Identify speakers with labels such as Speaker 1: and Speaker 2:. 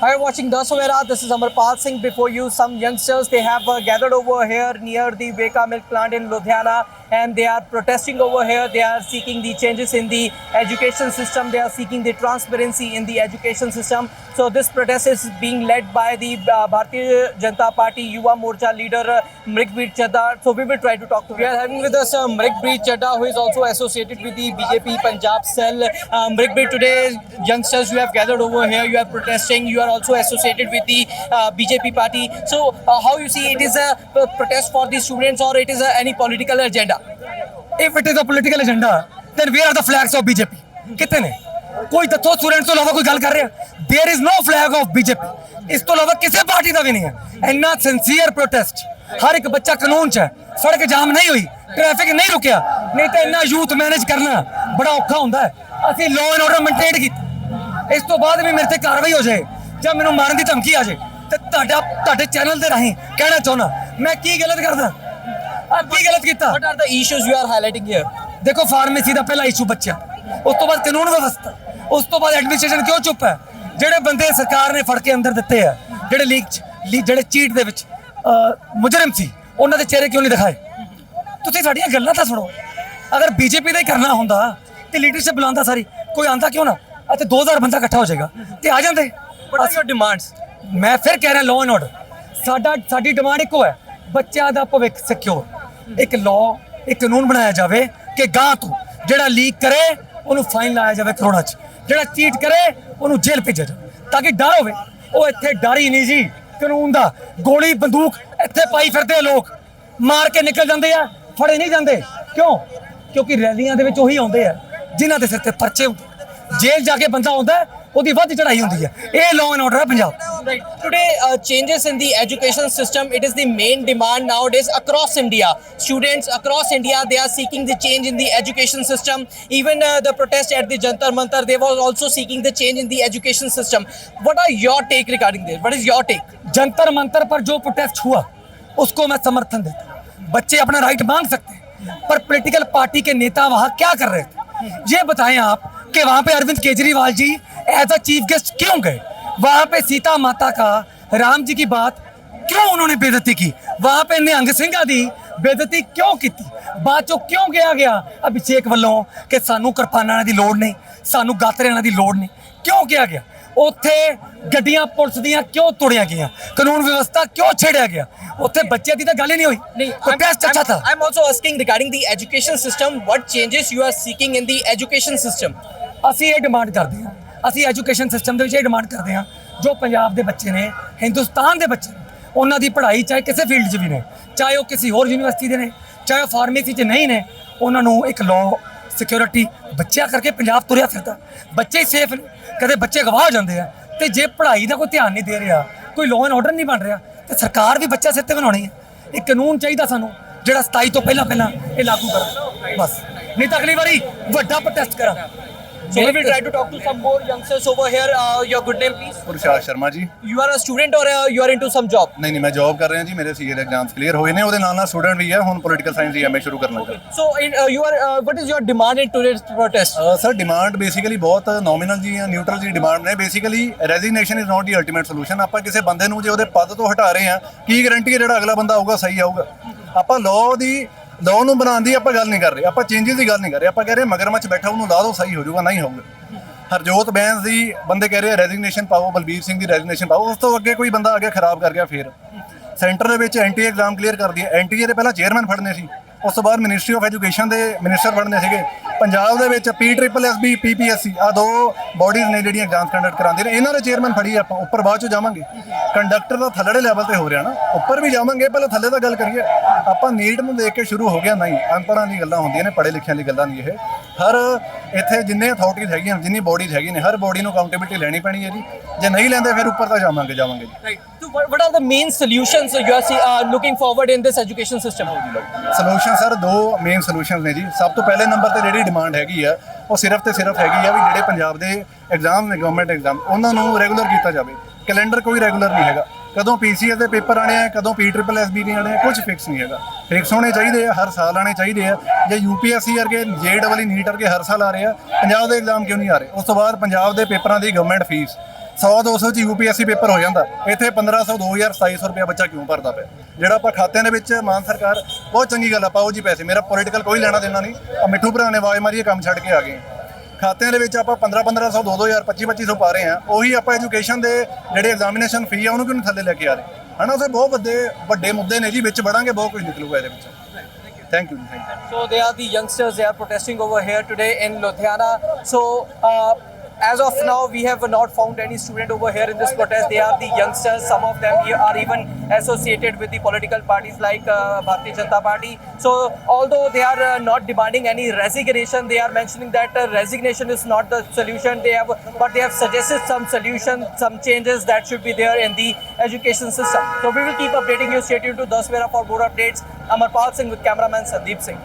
Speaker 1: Hi, watching The Savera. This is Amarpal Singh. Before you, some youngsters, they have gathered over here near the Beka milk plant in Ludhiana, and they are protesting over here. They are seeking the changes in the education system. They are seeking the transparency in the education system. So this protest is being led by the Bharatiya Janata Party Yuva Morcha leader Mrigbir Chadha. So we will try to talk to him. We are having with us Mrigbir Chadha, who is also associated with the BJP Punjab cell. Mrigbir, today youngsters, you have gathered over here. You are protesting. You are also associated with the BJP party. So how you see it is a protest for the students, or it is any political agenda?
Speaker 2: If it is a political agenda, then where are the flags of BJP? कितने ने? कोई तो students तो अलावा कोई गल कर रहे हैं. There is no flag of BJP. इस तो अलावा किसी पार्टी का भी नहीं है. इन्ना सिंसियर प्रोटेस्ट. हर एक बच्चा कानून च है. सड़क जाम नहीं हुई, ट्रैफिक नहीं रुकिया, नहीं तो इन्ना यूथ मैनेज करना बड़ा औखा होता है. असं लॉ एंड ऑर्डर मेनटेन किया. इस तो बाद भी मेरे से कार्रवाई हो जाए, जब मैंने मारन की धमकी आ जाए, तो ਤੁਹਾਡੇ ਚੈਨਲ ਤੇ ਰਾਹੀਂ ਕਹਿਣਾ ਚਾਹੁੰਦਾ ਮੈਂ ਕੀ ਗਲਤ ਕਰਦਾ, ਕੀ ਗਲਤ ਕੀਤਾ.
Speaker 1: What are the issues you are highlighting here?
Speaker 2: देखो फार्मेसी का पहला इशू बच्चा, उस तो बाद कानून व्यवस्था, उस तो बाद एडमिनिस्ट्रेशन क्यों चुप है. ਜਿਹੜੇ ਬੰਦੇ ਸਰਕਾਰ ਨੇ ਫੜ ਕੇ ਅੰਦਰ ਦਿੱਤੇ ਆ, ਜਿਹੜੇ ਜਿਹੜੇ ਚੀਟ ਦੇ ਵਿੱਚ ਮੁਜਰਮ ਸੀ, ਉਹਨਾਂ ਦੇ ਚਿਹਰੇ ਕਿਉਂ ਨਹੀਂ ਦਿਖਾਏ. ਤੁਸੀਂ ਸਾਡੀਆਂ ਗੱਲਾਂ ਤਾਂ ਸੁਣੋ. ਅਗਰ ਬੀਜੇਪੀ ਦਾ ਹੀ ਕਰਨਾ ਹੁੰਦਾ ਤੇ ਲੀਡਰਸ਼ਿਪ ਬੁਲਾਉਂਦਾ ਸਾਰੀ, ਕੋਈ ਆਂਦਾ ਕਿਉਂ ਨਾ. ਅਤੇ 2000 ਬੰਦਾ ਇਕੱਠਾ ਹੋ ਜਾਏਗਾ ਤੇ ਆ ਜਾਂਦੇ.
Speaker 1: What are your demands?
Speaker 2: ਮੈਂ ਫਿਰ ਕਹਿ ਰਿਹਾ ਲਾਅ ਐਂਡ ਆਰਡਰ. ਸਾਡੀ ਡਿਮਾਂਡ ਇੱਕੋ ਹੈ, ਬੱਚਿਆਂ ਦਾ ਭਵਿੱਖ ਸਿਕਿਉਰ. ਇੱਕ ਲਾਅ, ਇੱਕ ਕਾਨੂੰਨ ਬਣਾਇਆ ਜਾਵੇ ਕਿ ਗਾਂ ਤੋਂ ਜਿਹੜਾ ਲੀਕ ਕਰੇ ਉਹਨੂੰ ਫਾਈਨ ਲਾਇਆ ਜਾਵੇ ਕਰੋੜਾਂ 'ਚ, ਜਿਹੜਾ ਚੀਟ ਕਰੇ ਉਹਨੂੰ ਜੇਲ੍ਹ ਭੇਜਿਆ ਜਾਵੇ, ਤਾਂ ਕਿ ਡਰ ਹੋਵੇ. ਉਹ ਇੱਥੇ ਡਰ ਹੀ ਨਹੀਂ ਜੀ ਕਾਨੂੰਨ ਦਾ. ਗੋਲੀ ਬੰਦੂਕ ਇੱਥੇ ਪਾਈ ਫਿਰਦੇ ਲੋਕ, ਮਾਰ ਕੇ ਨਿਕਲ ਜਾਂਦੇ ਆ, ਫੜੇ ਨਹੀਂ ਜਾਂਦੇ. ਕਿਉਂ? ਕਿਉਂਕਿ ਰੈਲੀਆਂ ਦੇ ਵਿੱਚ ਉਹੀ ਆਉਂਦੇ ਆ ਜਿਨ੍ਹਾਂ ਦੇ ਸਿਰ ਤੇ ਪਰਚੇ ਹੁੰਦੇ. ਜੇਲ੍ਹ ਜਾ ਕੇ ਬੰਦਾ ਆਉਂਦਾ, ਉਹਦੀ ਵੱਧ ਚੜਾਈ ਹੁੰਦੀ ਹੈ. ਇਹ ਲਾਅ ਐਂਡ ਆਰਡਰ ਹੈ Punjab.
Speaker 1: Right. Today, changes in the education system, it is the main demand nowadays across India. Students across India, they are seeking the change in the education system. Even the protest at the Jantar Mantar, they were also seeking the change in the education system. What are your take regarding this? What is your take?
Speaker 2: Jantar Mantar पर जो protest हुआ उसको मैं समर्थन देता हूँ. बच्चे अपना राइट मांग सकते हैं, पर पॉलिटिकल पार्टी के नेता वहाँ क्या कर रहे थे ये बताएं आप. कि वहाँ पे Arvind Kejriwal ji as a chief guest क्यों गए? वहाँ पे सीता माता का, राम जी की बात क्यों उन्होंने बेइज्जती की? वहाँ पे निहंग ਸਿੰਘਾਂ ਦੀ बेइज्जती क्यों की? बाद चो क्यों गया अभिषेक वालों कि सानू किरपानां ਦੀ ਲੋੜ नहीं, सानू गातरियां ਦੀ ਲੋੜ नहीं, क्यों गया? ਉੱਥੇ ਗੱਡੀਆਂ ਪੁਲਿਸ ਦੀਆਂ ਕਿਉਂ ਤੋੜੀਆਂ ਗਈਆਂ? ਕਾਨੂੰਨ ਵਿਵਸਥਾ ਕਿਉਂ ਛੇੜਿਆ ਗਿਆ? ਉੱਥੇ ਬੱਚਿਆਂ ਦੀ ਤਾਂ ਗੱਲ ਹੀ ਨਹੀਂ ਹੋਈ.
Speaker 1: नहीं,
Speaker 2: ਪ੍ਰੋਟੈਸਟ ਅੱਛਾ था.
Speaker 1: I'm also asking regarding the education system. What changes you are seeking in the education system?
Speaker 2: ਅਸੀਂ ਇਹ ਡਿਮਾਂਡ ਕਰਦੇ ਹਾਂ, ਅਸੀਂ ਐਜੂਕੇਸ਼ਨ ਸਿਸਟਮ ਦੇ ਵਿੱਚ ਇਹ ਡਿਮਾਂਡ ਕਰਦੇ ਹਾਂ, ਜੋ ਪੰਜਾਬ ਦੇ ਬੱਚੇ ਨੇ, ਹਿੰਦੁਸਤਾਨ ਦੇ ਬੱਚੇ ਨੇ, ਉਹਨਾਂ ਦੀ ਪੜ੍ਹਾਈ ਚਾਹੇ ਕਿਸੇ ਫੀਲਡ 'ਚ ਵੀ ਨੇ, ਚਾਹੇ ਉਹ ਕਿਸੇ ਹੋਰ ਯੂਨੀਵਰਸਿਟੀ ਦੇ ਨੇ, ਚਾਹੇ ਉਹ ਫਾਰਮੇਸੀ 'ਚ ਨਹੀਂ ਨੇ, ਉਹਨਾਂ ਨੂੰ ਇੱਕ ਲਾਅ ਸਿਕਿਉਰਿਟੀ ਬੱਚਿਆਂ ਕਰਕੇ ਪੰਜਾਬ ਤੁਰਿਆ ਫਿਰਦਾ. ਬੱਚੇ ਸੇਫ ਨੇ, ਕਦੇ ਬੱਚੇ ਗਵਾਹ ਹੋ ਜਾਂਦੇ ਆ. ਤੇ ਜੇ ਪੜ੍ਹਾਈ ਦਾ ਕੋਈ ਧਿਆਨ ਨਹੀਂ ਦੇ ਰਿਹਾ, ਕੋਈ ਲਾਅ ਐਂਡ ਆਰਡਰ ਨਹੀਂ ਬਣ ਰਿਹਾ, ਤੇ ਸਰਕਾਰ ਵੀ ਬੱਚਾ ਸਿਰ ਤੇ ਬਣਾਉਣੀ ਹੈ. ਇਹ ਕਾਨੂੰਨ ਚਾਹੀਦਾ ਸਾਨੂੰ ਜਿਹੜਾ 27 ਤੋਂ ਪਹਿਲਾਂ ਇਹ ਲਾਗੂ ਕਰੇ ਬਸ, ਨਹੀਂ ਤਾਂ ਅਗਲੀ ਵਾਰੀ ਵੱਡਾ ਪ੍ਰੋਟੈਸਟ ਕਰਾਂ.
Speaker 1: So we will try to talk to some more youngsters over here. Your good name, please?
Speaker 3: ਪੁਰਸ਼ਾਦ Sharma ji.
Speaker 1: You are a student or you are into some job?
Speaker 3: ਨਹੀਂ ਮੈਂ ਜੌਬ ਕਰ ਰਿਹਾ ਜੀ. ਮੇਰੇ ਸੀਏ ਦੇ ਐਗਜ਼ਾਮਸ ਕਲੀਅਰ ਹੋਏ ਨੇ, ਉਹਦੇ ਨਾਲ ਸਟੂਡੈਂਟ ਵੀ ਹੈ. ਹੁਣ ਪੋਲੀਟੀਕਲ ਸਾਇੰਸ ਦੀ ਐਮਏ ਸ਼ੁਰੂ ਕਰਨਾ ਚਾਹੁੰਦਾ.
Speaker 1: So you are what is your demand in today's protest?
Speaker 3: Sir demand basically ਬਹੁਤ ਨੋਮੀਨਲ ਜੀ ਜਾਂ ਨਿਊਟਰਲ ਜੀ ਡਿਮਾਂਡ ਨੇ. Basically resignation is not the ultimate solution. ਆਪਾਂ ਕਿਸੇ ਬੰਦੇ ਨੂੰ ਜੇ ਉਹਦੇ ਪਦ ਤੋਂ ਹਟਾ ਰਹੇ ਹਾਂ, ਕੀ ਗਾਰੰਟੀ ਹੈ ਜਿਹੜਾ ਅਗਲਾ ਬੰਦਾ ਆਊਗਾ ਸਹੀ ਆਊਗਾ? ਆਪਾਂ ਲਾਅ ਨੂੰ ਬਣਾਉਣ ਦੀ ਆਪਾਂ ਗੱਲ ਨਹੀਂ ਕਰ ਰਹੇ, ਆਪਾਂ ਚੇਂਜਿਸ ਦੀ ਗੱਲ ਨਹੀਂ ਕਰ ਰਹੇ. ਆਪਾਂ ਕਹਿ ਰਹੇ ਮਗਰਮੱਛ ਬੈਠਾ ਉਹਨੂੰ ਲਾ ਦਿਓ ਸਹੀ ਹੋ ਜਾਊਗਾ, ਨਹੀਂ ਹੋਊਗਾ. ਹਰਜੋਤ ਬੈਂਸ ਦੀ ਬੰਦੇ ਕਹਿ ਰਹੇ ਰੈਜ਼ਿਗਨੇਸ਼ਨ ਪਾਓ, ਬਲਬੀਰ ਸਿੰਘ ਦੀ ਰੈਜ਼ਿਗਨੇਸ਼ਨ ਪਾਓ. ਉਸ ਤੋਂ ਅੱਗੇ ਕੋਈ ਬੰਦਾ ਆ ਗਿਆ ਖਰਾਬ ਕਰ ਗਿਆ. ਫਿਰ ਸੈਂਟਰ ਦੇ ਵਿੱਚ ਐਨਟੀਏ ਐਗਜ਼ਾਮ ਕਲੀਅਰ ਕਰਦੀ ਹੈ. ਐਨਟੀਏ ਦੇ ਪਹਿਲਾਂ ਚੇਅਰਮੈਨ ਫੜਨੇ ਸੀ, ਉਸ ਤੋਂ ਬਾਅਦ ਮਿਨਿਸਟਰੀ ਆਫ ਐਜੂਕੇਸ਼ਨ ਦੇ ਮਿਨਿਸਟਰ ਫੜਨੇ ਸੀਗੇ. ਪੰਜਾਬ ਦੇ ਵਿੱਚ PSSB PPSC ਆ ਦੋ ਬੋਡੀਜ਼ ਨੇ ਜਿਹੜੀਆਂ ਐਗਜ਼ਾਮ ਕੰਡਕਟ ਕਰਾਉਂਦੀਆਂ ਨੇ. ਇਹਨਾਂ ਦੇ ਚੇਅਰਮੈਨ ਫੜੀ ਆਪਾਂ. ਉੱਪਰ ਬਾਅਦ 'ਚੋਂ ਜਾਵਾਂਗੇ. ਕੰਡਕਟਰ ਦਾ ਥੱਲੜੇ ਲੈਵਲ ਤੇ ਹੋ ਰਿਹਾ ਨਾ, ਉੱਪਰ ਵੀ ਜਾਵਾਂਗੇ. ਪਹਿਲਾਂ ਥੱਲੇ ਦਾ ਗੱਲ ਕਰੀਏ. ਆਪਾਂ ਨੀਟ ਨੂੰ ਦੇਖ ਕੇ ਸ਼ੁਰੂ ਹੋ ਗਿਆ. ਨਹੀਂ, ਅਨਪੜ੍ਹਾਂ ਦੀ ਗੱਲਾਂ ਹੁੰਦੀਆਂ ਨੇ, ਪੜ੍ਹੇ ਲਿਖਿਆਂ ਦੀ ਗੱਲਾਂ ਨਹੀਂ. ਇਹ ਹਰ ਇੱਥੇ ਜਿੰਨੇ ਅਥਾਰਟੀਜ਼ ਹੈਗੀਆਂ, ਜਿੰਨੀ ਬੋਡੀਜ਼ ਹੈਗੀਆਂ ਨੇ, ਹਰ ਬੋਡੀ ਨੂੰ ਅਕਾਊਂਟੇਬਿਲਿਟੀ ਲੈਣੀ ਪੈਣੀ ਹੈ ਜੀ. ਜੇ ਨਹੀਂ ਲੈਂਦੇ ਫਿਰ ਉੱਪਰ ਤਾਂ ਜਾਵਾਂਗੇ ਜੀ.
Speaker 1: Right. So what are the main solutions you are looking forward in this education system?
Speaker 3: Solution sir ਦੋ ਮੇਨ ਸੋਲੂਸ਼ਨਸ ਨੇ ਜੀ. ਸਭ ਤੋਂ ਪਹਿਲੇ ਨੰਬਰ ਤੇ ਜਿਹੜੀ ਡਿਮਾਂਡ ਹੈਗੀ ਆ ਉਹ ਸਿਰਫ ਤੇ ਸਿਰਫ ਹੈਗੀ ਆ ਵੀ ਜਿਹੜੇ ਪੰਜਾਬ ਦੇ ਐਗਜ਼ਾਮ ਨੇ, ਗਵਰਨਮੈਂਟ ਐਗਜ਼ਾਮ, ਉਹਨਾਂ ਨੂੰ ਰੈਗੂਲਰ ਕੀਤਾ ਜਾਵੇ. ਕੈਲੰਡਰ ਕੋਈ ਰੈਗੂਲਰ ਨਹੀਂ ਹੈਗਾ. ਕਦੋਂ PCS ਦੇ ਪੇਪਰ ਆਣੇ ਆ, ਕਦੋਂ PSSB ਦੇ ਆਣੇ ਆ, ਕੁਝ ਫਿਕਸ ਨਹੀਂ ਹੈਗਾ. ਫਿਕਸ ਹੋਣੇ ਚਾਹੀਦੇ ਆ, ਹਰ ਸਾਲ ਆਣੇ ਚਾਹੀਦੇ ਆ. ਜੇ UPSC ਵਰਗੇ, JEE ਨੀਟ ਵਰਗੇ ਹਰ ਸਾਲ ਆ ਰਹੇ ਆ, ਪੰਜਾਬ ਦੇ ਐਗਜ਼ਾਮ ਕਿਉਂ ਨਹੀਂ ਆ ਰਹੇ? ਉਸ ਤੋਂ ਬਾਅਦ ਪੰਜਾਬ ਦੇ ਪੇਪਰਾਂ ਦੀ ਗਵਰਨਮੈਂਟ ਫੀਸ 100-200 ਚ UPSC ਪੇਪਰ ਹੋ ਜਾਂਦਾ, ਇੱਥੇ 1500 2000 2700 ਰੁਪਇਆ ਬੱਚਾ ਕਿਉਂ ਭਰਦਾ ਪਿਆ? ਜਿਹੜਾ ਆਪਾਂ ਖਾਤਿਆਂ ਦੇ ਵਿੱਚ ਮਾਨ ਸਰਕਾਰ ਬਹੁਤ ਚੰਗੀ ਗੱਲ ਆ, ਪਾਓ ਜੀ ਪੈਸੇ, ਮੇਰਾ ਪੋਲੀਟੀਕਲ ਕੋਈ ਲੈਣਾ ਦੇਣਾ ਨਹੀਂ। ਆ ਮਿੱਠੂ ਭਰਾ ਨੇ ਆਵਾਜ਼ ਮਾਰੀ, ਕੰਮ ਛੱਡ ਕੇ ਆ ਗਏ। ਖਾਤਿਆਂ ਦੇ ਵਿੱਚ ਆਪਾਂ 1500 2-2000 2500 ਪਾ ਰਹੇ ਆ, ਉਹੀ ਆਪਾਂ ਐਜੂਕੇਸ਼ਨ ਦੇ ਜਿਹੜੇ ਐਗਜ਼ਾਮੀਨੇਸ਼ਨ ਫੀ ਆ ਉਹਨੂੰ ਕਿਉਂ ਥੱਲੇ ਲੈ ਕੇ ਆ ਰਹੇ ਹਨਾ? ਉਹਦੇ ਬਹੁਤ ਵੱਡੇ ਮੁੱਦੇ ਨੇ ਜੀ, ਵਿੱਚ ਵੜਾਂਗੇ ਬਹੁਤ ਕੁਝ ਨਿਕਲੂਗਾ ਇਹਦੇ ਵਿੱਚ। Thank you.
Speaker 1: So they are the youngsters, they are protesting over here today in Ludhiana. So as of now, we have not found any student over here in this protest. They are the youngsters. Some of them are even associated with the political parties like Bharatiya Janata Party. So although they are not demanding any resignation, they are mentioning that resignation is not the solution. But they have suggested some solution, some changes that should be there in the education system. So we will keep updating you. Stay tuned to Das Mera for more updates. Amarpal Singh with cameraman Sandeep Singh.